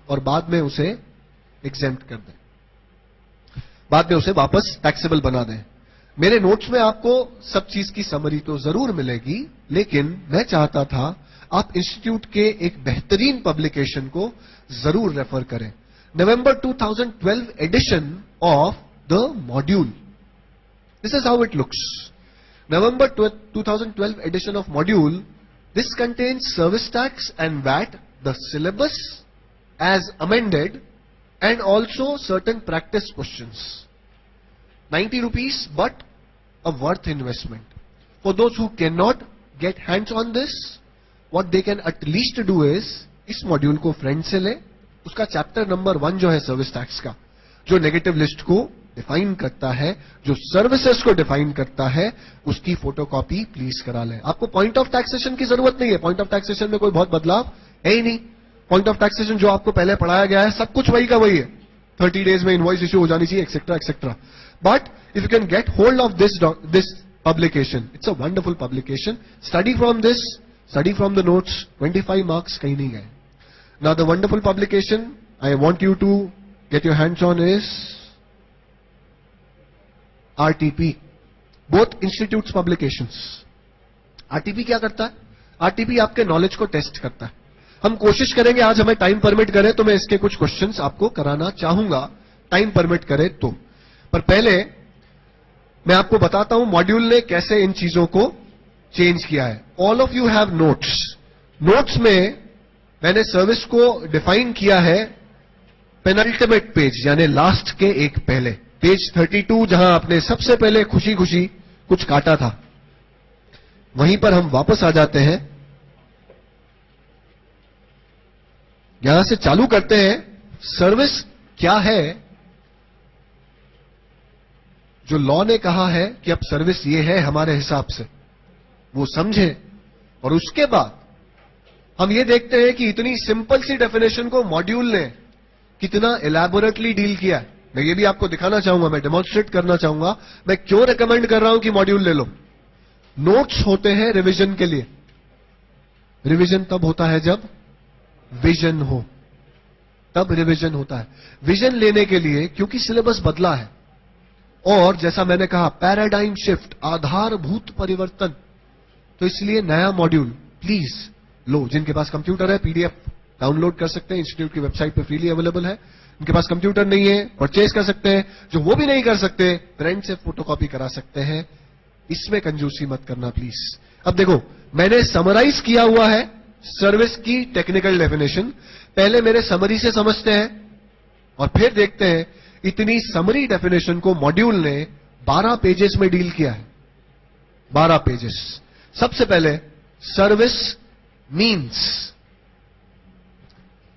और बाद में उसे एग्जेम्प्ट कर दें, बाद में उसे वापस टैक्सेबल बना दें। मेरे नोट्स में आपको सब चीज की समरी तो जरूर मिलेगी, लेकिन मैं चाहता था आप इंस्टीट्यूट के एक बेहतरीन पब्लिकेशन को जरूर रेफर करें, November 2012 edition of the module. This is how it looks. November 2012 edition of module. This contains service tax and VAT, the syllabus as amended, and also certain practice questions. 90 rupees, but a worth investment. For those who cannot get hands on this, what they can at least do is, इस module को friend से ले, उसका chapter number 1 जो है service tax का, जो negative list को डिफाइन करता है, जो सर्विसेज को डिफाइन करता है, उसकी फोटोकॉपी प्लीज करा लें। आपको पॉइंट ऑफ टैक्सेशन की जरूरत नहीं है, पॉइंट ऑफ टैक्सेशन में कोई बहुत बदलाव है ही नहीं। पॉइंट ऑफ टैक्सेशन जो आपको पहले पढ़ाया गया है, सब कुछ वही का वही है। 30 डेज में इनवॉइस इश्यू हो जानी चाहिए, etcetera etcetera. But if you can get hold of this publication, it's a wonderful publication. Study from this, study from the notes, 25 marks कहीं नहीं गए। Now the wonderful publication I want you to get your hands on is RTP, both institutes publications. RTP क्या करता है? RTP आपके knowledge को test करता है। हम कोशिश करेंगे, आज हमें टाइम परमिट करे तो मैं इसके कुछ क्वेश्चंस आपको कराना चाहूंगा, टाइम परमिट करे तो। पर पहले मैं आपको बताता हूं मॉड्यूल ने कैसे इन चीजों को चेंज किया है। All of you have notes. Notes में मैंने सर्विस को डिफाइन किया है पेनल्टिमेट पेज, यानी लास्ट के एक पहले, पेज 32, जहां आपने सबसे पहले खुशी खुशी कुछ काटा था, वहीं पर हम वापस आ जाते हैं। यहां से चालू करते हैं। सर्विस क्या है जो लॉ ने कहा है कि अब सर्विस ये है हमारे हिसाब से, वो समझें। और उसके बाद हम ये देखते हैं कि इतनी सिंपल सी डेफिनेशन को मॉड्यूल ने कितना इलैबोरेटली डील किया है। मैं ये भी आपको दिखाना चाहूंगा, मैं डेमोन्स्ट्रेट करना चाहूंगा मैं क्यों रिकमेंड कर रहा हूं कि मॉड्यूल ले लो। नोट्स होते हैं रिवीजन के लिए। रिवीजन तब होता है जब विजन हो, तब रिवीजन होता है। विजन लेने के लिए, क्योंकि सिलेबस बदला है और जैसा मैंने कहा पैराडाइम शिफ्ट, आधारभूत परिवर्तन, तो इसलिए नया मॉड्यूल प्लीज लो। जिनके पास कंप्यूटर है पीडीएफ डाउनलोड कर सकते हैं, इंस्टीट्यूट की वेबसाइट पर फ्रीली अवेलेबल है। उनके पास कंप्यूटर नहीं है, परचेज कर सकते हैं। जो वो भी नहीं कर सकते, प्रिंट से फोटोकॉपी करा सकते हैं। इसमें कंजूसी मत करना प्लीज। अब देखो, मैंने समराइज किया हुआ है सर्विस की टेक्निकल डेफिनेशन। पहले मेरे समरी से समझते हैं और फिर देखते हैं इतनी समरी डेफिनेशन को मॉड्यूल ने 12 पेजेस में डील किया है। 12 पेजेस। सबसे पहले सर्विस मीन्स।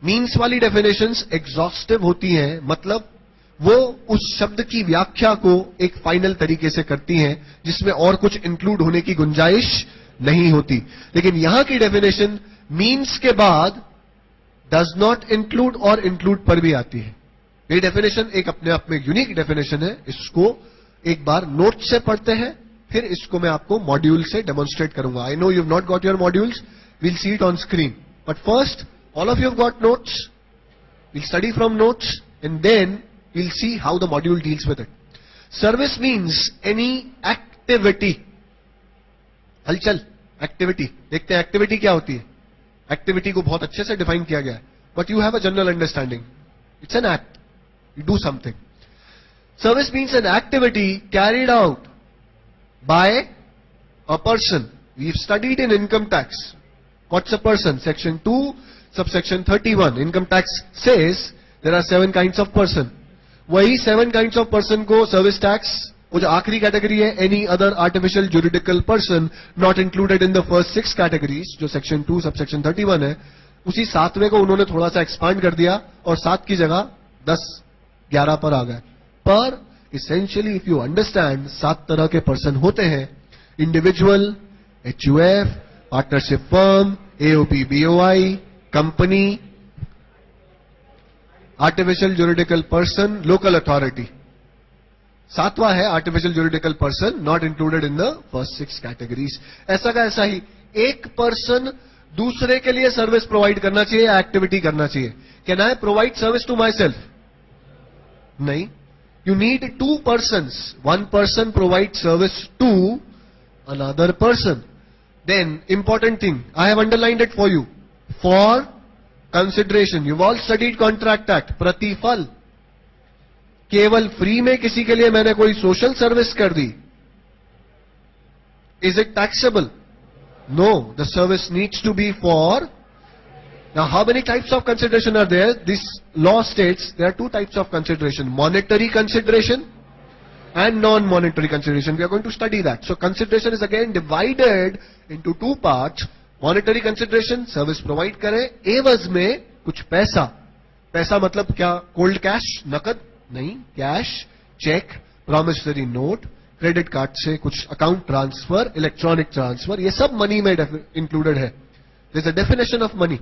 मीन्स वाली डेफिनेशंस एग्जॉस्टिव होती हैं, मतलब वो उस शब्द की व्याख्या को एक फाइनल तरीके से करती हैं जिसमें और कुछ इंक्लूड होने की गुंजाइश नहीं होती। लेकिन यहां की डेफिनेशन मीन्स के बाद डज नॉट इंक्लूड और इंक्लूड पर भी आती है। ये डेफिनेशन एक अपने आप में यूनिक डेफिनेशन है। इसको एक बार नोट से पढ़ते हैं, फिर इसको मैं आपको मॉड्यूल से डेमोन्स्ट्रेट करूंगा। I know you have not got your modules, we'll see it on screen, but first all of you have got notes. We'll study from notes and then we'll see how the module deals with it. Service means any activity. हलचल, activity. देखते हैं activity क्या होती है। Activity को बहुत अच्छे से डिफाइन किया गया है, but you have a general understanding. It's an act. You do something. Service means an activity carried out by a person. We've studied in income tax. What's a person? Section 2. Subsection 31, income tax says there are 7 kinds of person. वही 7 kinds of person को service tax, वो जो आखिरी category है, any other artificial juridical person not included in the first 6 categories, जो section 2 subsection 31 है, उसी 7वें को उन्होंने थोड़ा सा एक्सपांड कर दिया और 7 की जगह 10, 11 पर आ गए। पर essentially if you understand 7 तरह के पर्सन होते हैं, individual, HUF, partnership firm, AOP, BOI, company, artificial juridical person, local authority. 7वां है artificial juridical person not included in the first 6 categories. ऐसा का ऐसा ही एक पर्सन दूसरे के लिए सर्विस प्रोवाइड करना चाहिए या एक्टिविटी करना चाहिए? Can I provide service to myself? नहीं. You need two persons. One person provides service to another person. Then, important thing, I have underlined it for you. For consideration. You've all studied Contract Act. प्रतिफल. केवल free में किसी के लिए मैंने कोई social service कर दी. Is it taxable? No. The service needs to be for. Now, how many types of consideration are there? This law states there are two types of consideration. Monetary consideration and non-monetary consideration. We are going to study that. So, consideration is again divided into two parts. Monetary consideration, service provide करें, एवज में कुछ पैसा. पैसा मतलब क्या? Cold cash, नकद? नहीं. Cash, cheque, promissory note, credit card से कुछ अकाउंट ट्रांसफर, इलेक्ट्रॉनिक ट्रांसफर, ये सब मनी में इंक्लूडेड है. There is a definition of money.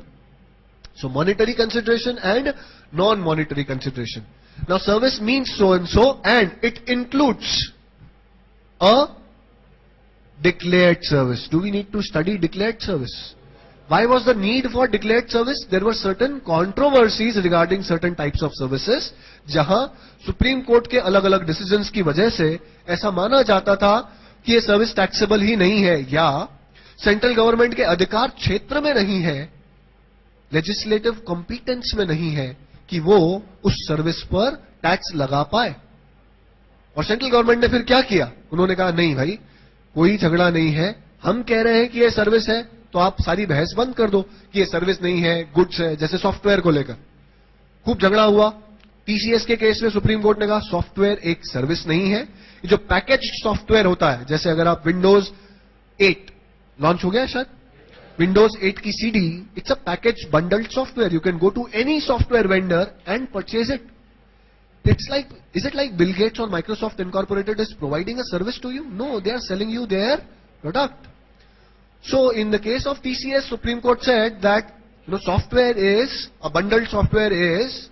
So, monetary consideration and non-monetary consideration. Now, service means so and it includes a declared service. Do we need to study declared service? Why was the need for declared service? There were certain controversies regarding certain types of services, जहां supreme court के अलग अलग decisions की वजह से ऐसा माना जाता था कि ये सर्विस टैक्सेबल ही नहीं है या सेंट्रल गवर्नमेंट के अधिकार क्षेत्र में नहीं है, लेजिस्लेटिव कॉम्पिटेंस में नहीं है कि वो उस सर्विस पर टैक्स लगा पाए. और सेंट्रल गवर्नमेंट ने फिर क्या किया? उन्होंने कहा नहीं भाई, कोई झगड़ा नहीं है, हम कह रहे हैं कि ये सर्विस है, तो आप सारी बहस बंद कर दो कि ये सर्विस नहीं है, गुड्स है. जैसे सॉफ्टवेयर को लेकर खूब झगड़ा हुआ. टीसीएस के केस में सुप्रीम कोर्ट ने कहा सॉफ्टवेयर एक सर्विस नहीं है. ये जो पैकेज सॉफ्टवेयर होता है, जैसे अगर आप विंडोज 8 लॉन्च हो गया शायद, Windows 8 की CD, it's a package bundled software. You can go to any software vendor and purchase it. It's like, is it like Bill Gates or Microsoft Incorporated is providing a service to you? No, they are selling you their product. So, in the case of TCS, Supreme Court said that, software is, a bundled software is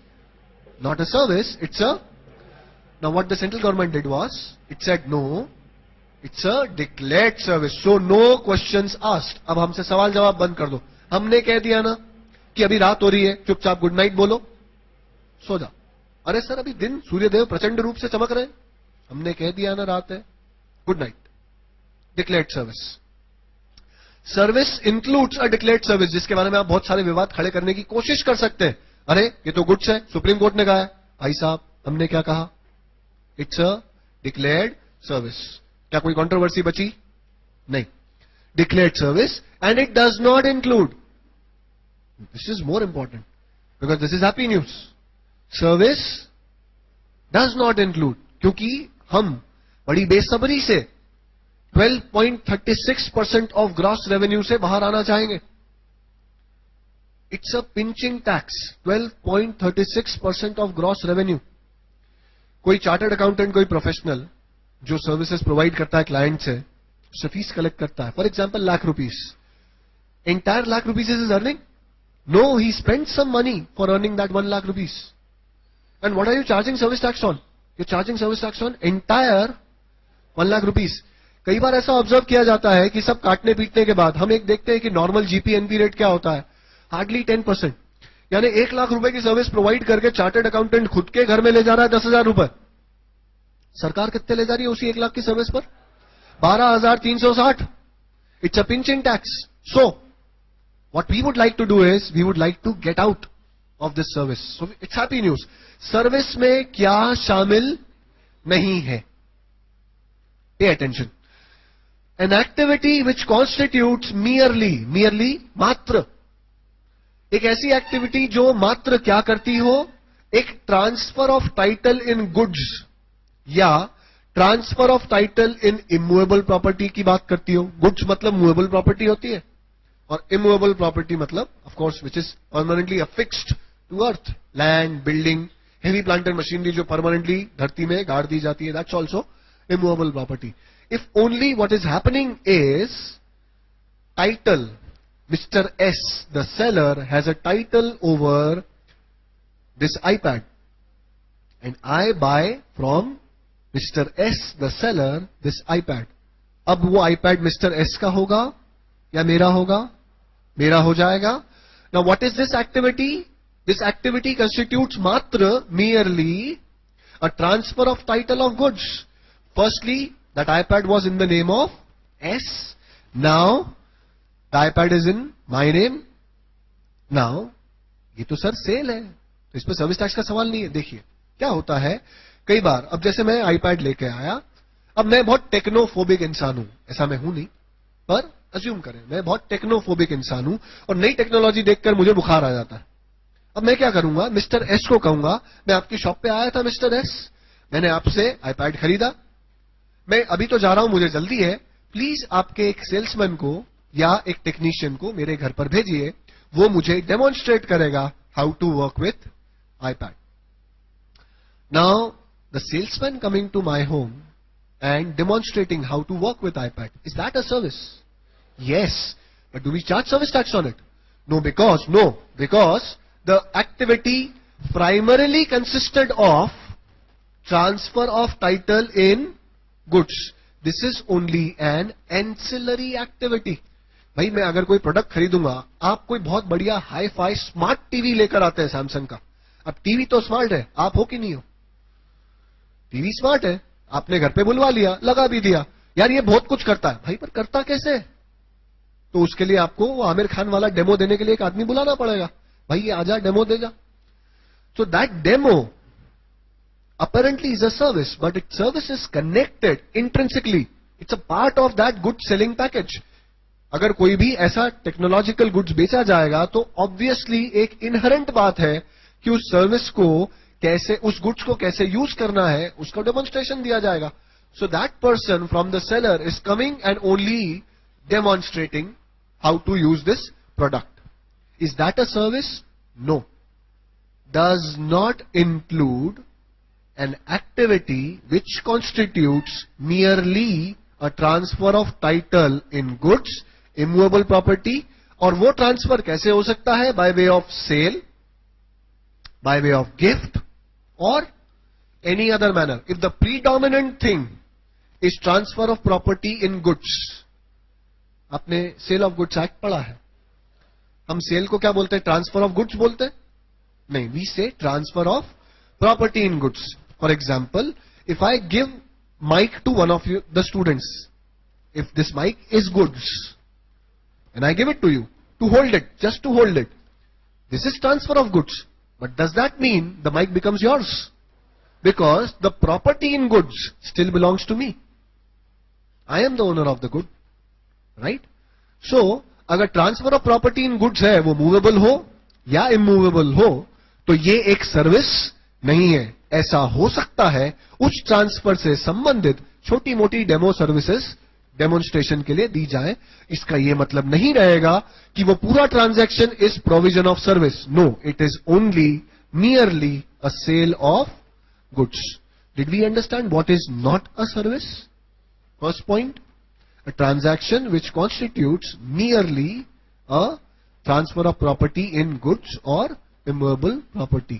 not a service, it's a, now what the central government did was, it said no, it's a declared service. So no questions asked. अब हमसे सवाल जवाब बंद कर दो. हमने कह दिया ना कि अभी रात हो रही है, चुपचाप गुड नाइट बोलो, सो जा. अरे सर, अभी दिन सूर्यदेव प्रचंड रूप से चमक रहे हैं. हमने कह दिया ना रात है, good night. Declared service. Service includes a declared service, जिसके बारे में आप बहुत सारे विवाद खड़े करने की कोशिश कर सकते हैं. अरे ये तो गुड्स है, सुप्रीम कोर्ट ने कहा है. भाई साहब, हमने क्या कहा? It's a declared service. क्या कोई कंट्रोवर्सी बची? नहीं. Declared service and it does not include, this is more important because this is happy news, service does not include, क्योंकि हम बड़ी बेसब्री से 12.36% ऑफ ग्रॉस रेवेन्यू से बाहर आना चाहेंगे. It's a pinching tax. 12.36% of gross revenue. कोई चार्टर्ड अकाउंटेंट, कोई प्रोफेशनल जो सर्विसेज प्रोवाइड करता है क्लाइंट से, उससे फीस कलेक्ट करता है. For example, ₹1,00,000. Entire ₹1,00,000 is earning? No, he spend some money for earning that ₹1,00,000. And what are you charging service tax on? You charging service tax on entire ₹1,00,000. कई बार ऐसा observe किया जाता है कि सब काटने पीटने के बाद हम एक देखते हैं कि नॉर्मल जीपीएनपी रेट क्या होता है? हार्डली 10%. यानी ₹1,00,000 की सर्विस प्रोवाइड करके चार्टर्ड अकाउंटेंट खुद के घर में ले जा रहा है ₹10,000. सरकार कितने ले जा रही है उसी 1,00,000 की सर्विस पर? 12,360. It's a pinching tax. So what we would like to do is, we would like to get out of this service. So it's happy news. Service में क्या शामिल नहीं है? Pay attention. An activity which constitutes merely मात्र, एक ऐसी activity जो मात्र क्या करती हो? एक transfer of title in goods या transfer of title in immovable property की बात करती हो. गुड्स मतलब मूवेबल प्रॉपर्टी होती है, और इमूवेबल प्रॉपर्टी मतलब of course which is permanently affixed to earth. Land, building, heavy plant and machinery जो परमानेंटली धरती में गाड़ दी जाती है, that's also immovable property. If only what is happening is title, Mr. S, the seller, has a title over this iPad, and I buy from Mr. S, the seller, this iPad. अब वो iPad Mr. S का होगा या मेरा होगा? मेरा हो जाएगा. Now what is this activity? This activity constitutes मात्र merely a transfer of title of goods. Firstly, that iPad was in the name of S. Now the iPad is in my name. Now ये तो sir cell है, तो इस पर service tax का सवाल नहीं है. देखिए क्या होता है कई बार, अब जैसे मैं आईपैड लेके आया, अब मैं बहुत टेक्नोफोबिक इंसान हूं, ऐसा मैं हूं नहीं, पर अज्यूम करें मैं बहुत टेक्नोफोबिक इंसान हूं और नई टेक्नोलॉजी देखकर मुझे बुखार आ जाता है. अब मैं क्या करूंगा, मिस्टर एस को कहूंगा, मैं आपकी शॉप पे आया था मिस्टर एस, मैंने आपसे आईपैड खरीदा, मैं अभी तो जा रहा हूं, मुझे जल्दी है, प्लीज आपके एक सेल्समैन को या एक टेक्नीशियन को मेरे घर पर भेजिए, वो मुझे डेमोन्स्ट्रेट करेगा how to work with iPad. Now the salesman coming to my home and demonstrating how to work with iPad, is that a service? Yes. But do we charge service tax on it? No, because the activity primarily consisted of transfer of title in goods. This is only an ancillary activity. भाई मैं अगर कोई product खरीदूंगा, आप कोई बहुत बढ़िया hi fi smart TV लेकर आते हैं सैमसंग का. अब टीवी तो स्मार्ट है, आप हो कि नहीं हो? टीवी स्मार्ट है, आपने घर पे बुलवा लिया, लगा भी दिया, यार ये बहुत कुछ करता है. भाई पर करता कैसे? तो उसके लिए आपको वो आमिर खान वाला डेमो देने के लिए एक आदमी बुलाना पड़ेगा. भाई ये आजा डेमो दे जा. So that demo apparently is a service, but its service is connected intrinsically. It's a part of that good selling package. अगर कोई भी ऐसा टेक्नोलॉजिकल गुड्स बेचा जाएगा तो ऑब्वियसली एक इनहेरेंट बात है कि उस सर्विस को कैसे, उस गुड्स को कैसे यूज करना है, उसका डेमोन्स्ट्रेशन दिया जाएगा. So that person from the seller is coming and only demonstrating how to use this product. Is that a service? No. Does not include an activity which constitutes merely a transfer of title in goods, immovable property. और वो transfer कैसे हो सकता है? by way of sale, by way of gift, or any other manner. If the predominant thing is transfer of property in goods, आपने cell of goods act पढ़ा है, हम सेल को क्या बोलते हैं? ट्रांसफर ऑफ गुड्स बोलते हैं? नहीं, वी से transfer of property in goods. For example, if I give mic to one of you, the students, if this mic is goods, and I give it to you, to hold it, just to hold it, this is transfer of goods. But does that mean the mic becomes yours? Because the property in goods still belongs to me. I am the owner of the good. Right? So, अगर transfer of property in goods है, वो movable हो या immovable हो, तो ये एक service नहीं है. ऐसा हो सकता है उस ट्रांसफर से संबंधित छोटी मोटी डेमो सर्विसेज डेमोन्स्ट्रेशन के लिए दी जाए. इसका यह मतलब नहीं रहेगा कि वो पूरा transaction is provision of service. No, it is only merely a sale of goods. Did we understand what is not a service? First point, a transaction which constitutes merely a transfer of property in goods or immovable property.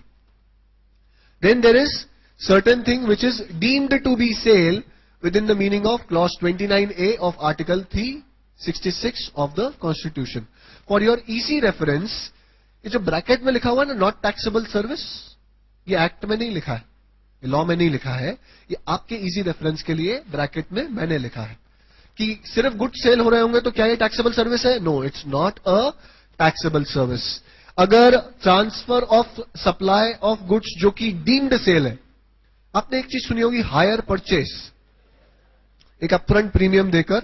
Then there is certain thing which is deemed to be sale within the meaning of clause 29A of article 366 of the constitution. For your easy reference, ये जो bracket में लिखा हुआ है ना, not taxable service, ये act में नहीं लिखा है, ये लॉ में नहीं लिखा है, ये आपके इजी रेफरेंस के लिए ब्रैकेट में मैंने लिखा है कि सिर्फ गुड्स सेल हो रहे होंगे तो क्या ये टैक्सेबल सर्विस है? No, it's not a taxable service. अगर transfer of supply of goods जो कि डीम्ड सेल है, आपने एक चीज सुनी होगी, हायर परचेस. एक अपफ्रंट प्रीमियम देकर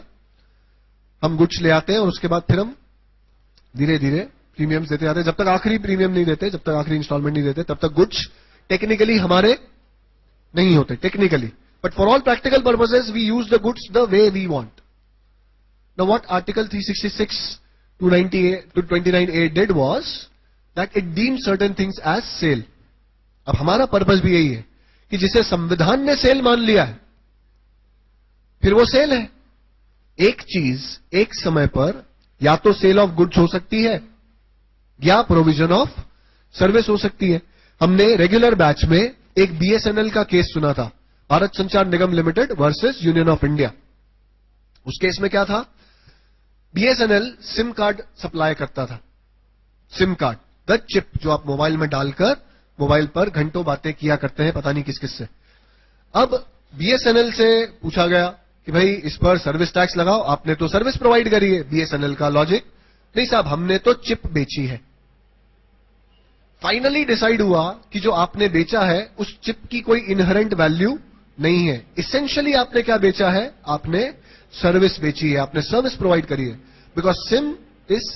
हम गुड्स ले आते हैं और उसके बाद फिर हम धीरे धीरे प्रीमियम्स देते जाते हैं. जब तक आखिरी प्रीमियम नहीं देते, जब तक आखिरी इंस्टॉलमेंट नहीं देते, तब तक गुड्स टेक्निकली हमारे नहीं होते. Technically, but for all practical purposes we use the goods the way we want. Now what article 366 to 29A did was that it deemed certain things as sale. अब हमारा purpose भी यही है कि जिसे संविधान ने सेल मान लिया है, फिर वो सेल है. एक चीज एक समय पर या तो सेल ऑफ गुड्स हो सकती है या प्रोविजन ऑफ सर्विस हो सकती है. हमने रेगुलर बैच में एक BSNL का केस सुना था, Bharat Sanchar Nigam limited versus union of India. उस केस में क्या था? बीएसएनएल सिम कार्ड सप्लाई करता था। सिम कार्ड, द चिप जो आप मोबाइल में डालकर मोबाइल पर घंटों बातें किया करते हैं पता नहीं किस किस से। अब बीएसएनएल से पूछा गया कि भाई इस पर सर्विस टैक्स लगाओ, आपने तो सर्विस प्रोवाइड करी है। बीएसएनएल का लॉजिक, नहीं साहब हमने तो चिप बेची है। फाइनली डिसाइड हुआ कि जो आपने बेचा है उस चिप की कोई इनहेरेंट वैल्यू नहीं है। इसेंशियली आपने क्या बेचा है, आपने सर्विस बेची है, आपने सर्विस प्रोवाइड करी है। Because SIM is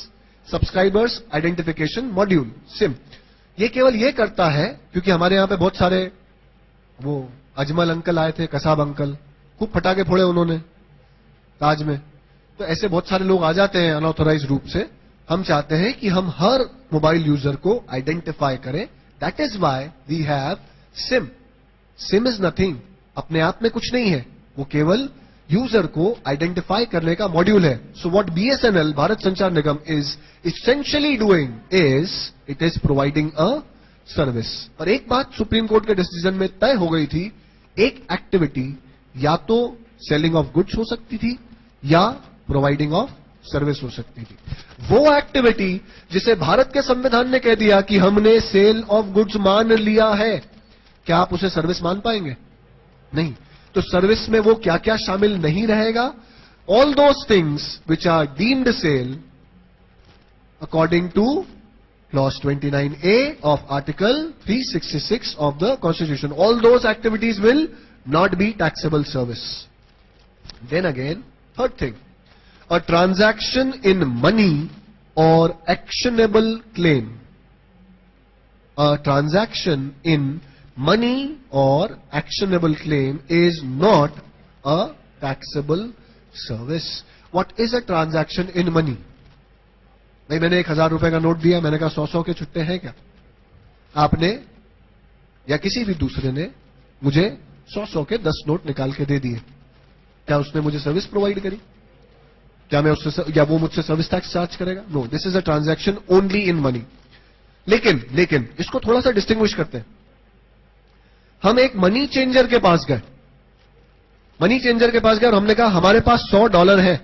subscribers identification module. SIM ये केवल ये करता है क्योंकि हमारे यहां पे बहुत सारे वो अजमल अंकल आए थे, कसाब अंकल, खूब पटाखे फोड़े उन्होंने ताज में। तो ऐसे बहुत सारे लोग आ जाते हैं अनऑथोराइज रूप से। हम चाहते हैं कि हम हर मोबाइल यूजर को आइडेंटिफाई करें। That is why we have SIM. SIM is nothing, अपने आप में कुछ नहीं है, वो केवल यूजर को आइडेंटिफाई करने का मॉड्यूल है। So what BSNL, Bharat Sanchar Nigam, is essentially doing is it is providing a service. और एक बात सुप्रीम कोर्ट के डिसीजन में तय हो गई थी, एक एक्टिविटी या तो सेलिंग ऑफ गुड्स हो सकती थी या प्रोवाइडिंग ऑफ सर्विस हो सकती थी। वो एक्टिविटी जिसे भारत के संविधान ने कह दिया कि हमने सेल ऑफ गुड्स मान लिया है, क्या आप उसे सर्विस मान पाएंगे? नहीं। तो सर्विस में वो क्या क्या शामिल नहीं रहेगा? All those things which are deemed sale according to clause 29A of Article 366 of the Constitution. All those activities will not be taxable service. Then again, third thing, a transaction in money or actionable claim. A transaction in money or actionable claim is not a taxable service. What is a transaction in money? नहीं, मैंने 1000 रुपए का note दिया, मैंने कहा 100 के छुट्टे हैं क्या? आपने या किसी भी दूसरे ने मुझे 100 के 10 नोट निकाल के दे दिए, क्या उसने मुझे सर्विस प्रोवाइड करी? क्या मैं उससे या वो मुझसे सर्विस टैक्स चार्ज करेगा? No, this is a transaction only in money. लेकिन इसको थोड़ा सा डिस्टिंग्विश करते हैं। हम एक मनी चेंजर के पास गए, और हमने कहा हमारे पास $100 है।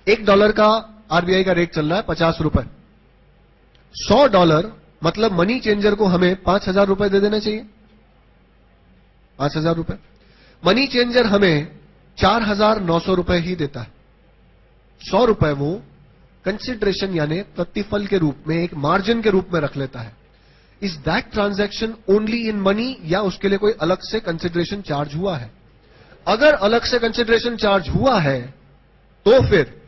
$1 का आरबीआई का रेट चल रहा है 50 रुपए। $100 मतलब मनी चेंजर को हमें 5000 रुपए दे देना चाहिए। 5000 रुपए। मनी चेंजर हमें 4900 रुपए ही देता है। 100 रुपए वो कंसिडरेशन यानी प्रतिफल के रूप में, एक मार्जिन के रूप में रख लेता है। Is that transaction only in money या उसके लिए कोई अलग से कंसिडरेशन चार्ज हुआ है? अगर अलग से कंसिडरेशन चार्ज हुआ है तो फिर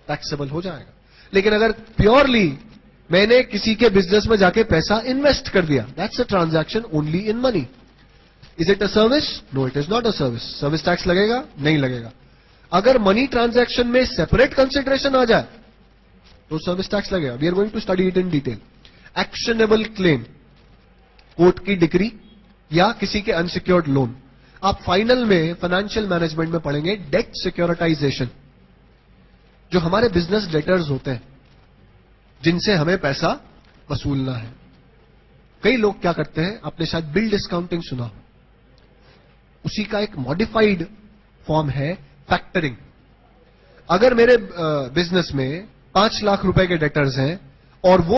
टैक्सेबल हो जाएगा। लेकिन अगर प्योरली मैंने किसी के बिजनेस में जाके पैसा इन्वेस्ट कर दिया, that's a transaction only in money. Is it a service? No, it is not a service. Service tax लगेगा? नहीं लगेगा। अगर मनी ट्रांजैक्शन में सेपरेट कंसिडरेशन आ जाए तो सर्विस टैक्स लगेगा। We are going to study it in detail. Actionable claim, court की डिक्री या किसी के अनसिक्योर्ड लोन। आप फाइनल में फाइनेंशियल मैनेजमेंट में पढ़ेंगे डेट सिक्योरिटाइजेशन। जो हमारे बिजनेस डेटर्स होते हैं जिनसे हमें पैसा वसूलना है। कई लोग क्या करते हैं, आपने शायद बिल डिस्काउंटिंग सुना हो, उसी का एक मॉडिफाइड फॉर्म है फैक्टरिंग। अगर मेरे बिजनेस में 5 लाख रुपए के डेटर्स हैं और वो